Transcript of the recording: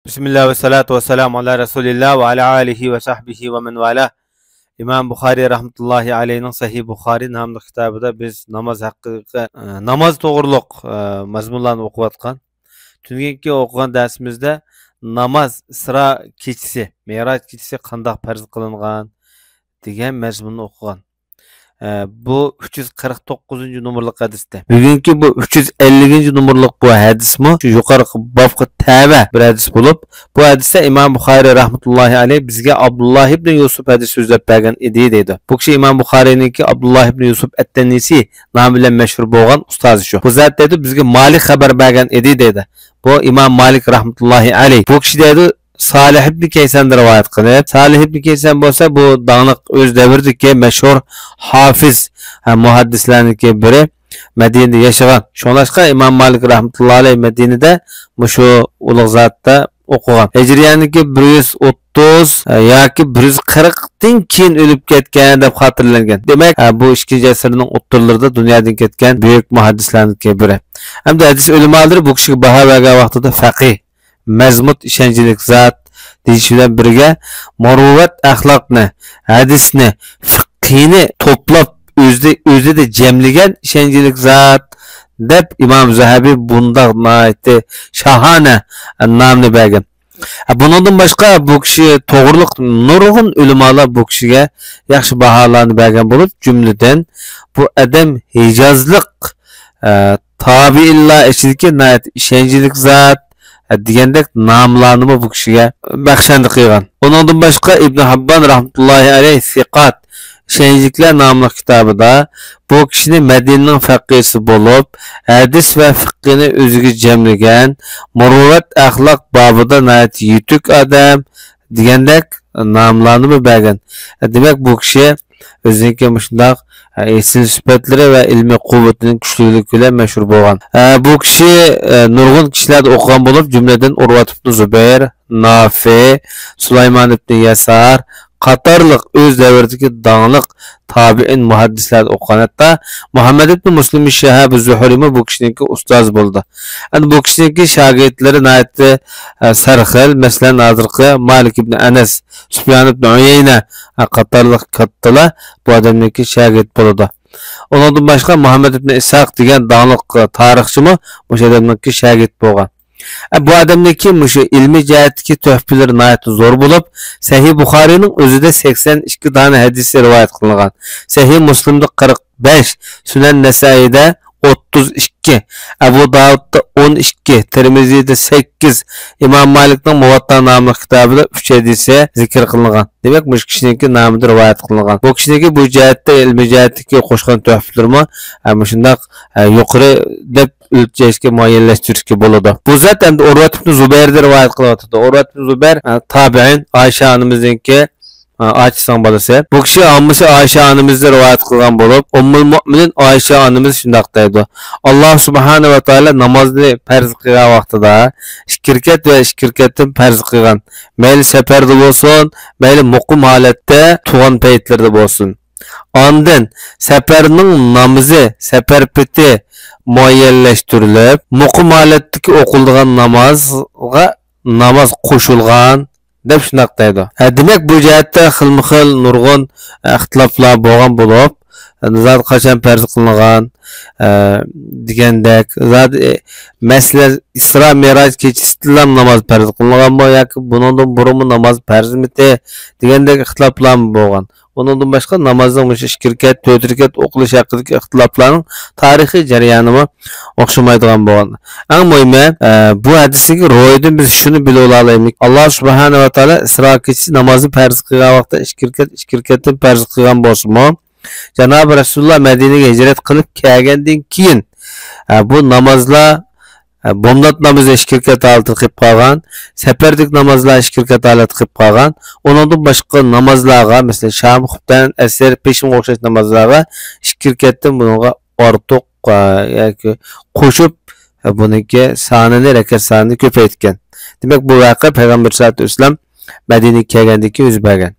Bismillah ve salatu ve selamu ala Resulillah ve ala alihi ve sahbihi ve men vala. İmam Buxari rahmetullahi aleyhinin Sahih Buxari namlı kitabıda biz namaz hakkı, namaz toğırlıq mazmunlarını okuvatkan. Tüngenki okugan dersimizde namaz sıra keçisi, Meyraç keçisi qandaq farz kılıngan degan mazmunni okugan. Bu 349 numaralı hadiste. Bugünkü bu 350 numaralı bu hadis mi? Şu yukarı babga tabe bir hadis bulup, bu hadiste İmam Buxari rahmetullahi aleyh bizge Abdullah ibn Yusuf hadis sözlep bergen idi deydi. Bu kişi İmam Buxari'ninki Abdullah ibn Yusuf et-Tennisi namı bilen meşhur bolgan ustazı şu. Bu zat dedi bizge Malik haber bergen idi deydi. Bu İmam Malik rahmetullahi aleyh. Bu kişi dedi Salih ibn Kaysan'da rivayet kılıp, Salih ibn Kaysan bolsa bu dağınık öz devirdeki meşhur hafiz muhaddislerindeki biri Medine'de yaşagan. Şolaşka İmam Malik rahmetullahi aleyh Medine'de şu ulug zatda okugan. Hicriyaniki 130 yoki 140'dan keyin ölüp ketgan deb xotirlangan. Demak, bu 2 asrning o'ttirlarida dunyodan ketgan büyük muhaddislarniki biri. Hamda hadis ulemalari bu kishiga baho bergan vaqtida faqih mazmut ishonchlik zot deyish bilan birga muruvvat axloqni, hadisni, fiqhini to'plab o'zida jamlagan ishonchlik zot deb Imom Zahabiy bundaq noiti shahona nomni bergan. Bundan boshqa bu kishi to'g'riliq nurg'un ulamolar bu kishiga yaxshi baholarni bergan bo'lib, jumladan bu adam hijozlik tabiinlar ichidagi noiti ishonchlik zot degandek nomlarni bu kishiga baxshandi qilgan. Undan boshqa Ibn Habban rahmetullahi alayh Siqat ishonchliklar nomli kitobida bu kishini Madinaning faqihisi bo'lib, hadis va fiqhini o'ziga jamlagan, muruvvat axloq bobida noiti yutuq odam degandek nomlarni bergan. Demak, bu kishi o'ziga shundoq esil sifatlari va ilmiy quvvatining kuchliligi bilan mashhur bo'lgan. Bu kishi nurg'un kishilarda o'qigan bo'lib, jumladan Urvat ibn Zubayr, Nafi, Sulaymon ibn Yasar qatorliq o'z davridagi donglik tabiin muhaddislar o'qigan. Hatto Muhammad ibn Muslim Shahab az-Zuhri bu kishiniki ustoz bo'ldi. Endi bu kishiniki shogirdlari noiti sarxil, masalan hozirgi Malik ibn Anas, Sufyan ibn Uyayna qatorliq kattalar bu odamniki shogird bo'ldi. Ondan boshqa Muhammad ibn Ishaq degan donglik tarixchimi bu odamniki shogird bo'lgan. Bu adamdaki şu ilmi cihetdeki töhfeleri nayeti zor bulup, Sahih Buxari'nin özüde 82 tane hadisi rivayet kılıngan. Sahih Müslim'de 45, Sünen Nesai'de 32, Ebu Davud'da 12, Tirmizi'de 8, İmam Malik'nin Muvatta namlı kitabında 3 hadisi zikir kılıngan. Demek bu kişininki namıda rivayet kılıngan. Bu kişininki bu cihette ilmi cihetteki koşkan töhfelerimi şundak yukarı dep ölçeşke muayyenleştirişke buludu. Bu zaten Urvat ibn Zubayr'de rivayet kılıvatıdı. Urvat ibn Zubayr tabi'in Ayşe hanımızdaki Ayşe'nin balası. Bu kişi amması Ayşe hanımızda rivayet kılgan bulup, Ummul Mu'minin Ayşe hanımız şundaktaydı. Allah subhanahu ve teala namazını farz kılgan vaqtida şirket ve şirketin farz kılgan. Meyli seferde olsun, meyli muqim halatda tuğan peytlerde olsun. Ondan seferinin namazı, sefer peti muayyenleştirilip, muqim halatdaki okulduğun namaz qo'shilgan deb shunaqdaydi. Demak, bu jihatda xilma-xil nurg'un ixtiloflar bo'lgan bo'lib, zot qachon farz qilingan degandek, zot masala Isro Mi'raj kechasida namoz farz qilinganmi yoki bundan burun namoz farzmidi degandek ixtiloflar bo'lgan. Ondan başqa namazning mush 2 rakat, 4 rakat o'qilish haqidagi ixtiloflarning tarixiy jarayonimi o'xshamaydigan bo'lgan. Eng muhimi, bu hadisdagi ro'ydan biz shuni bila olaylik. Alloh subhanahu va taolo Isro kechasi namozni farz qilgan vaqtda 2 rakatdan farz qilgan bo'lsa-mu, Janob Rasululloh Madinaga hijrat qilib kelgandan keyin bu namozlar bomdod namazı 2 rakat altı qilib qolgan, safardik namazlar 2 rakat altı qilib qolgan. Ondan boshqa namazlarga, masalan, sham, xuftan, asr, peshin o'xshash namazlarga 2 rakatdan bunga ortiq yoki qo'shib buniki sonini, rakat sonini ko'paytgan. Demak, bu voqea Payg'ambar sollallohu alayhi vasallam Madinaga kelgandan keyin yuz bergan.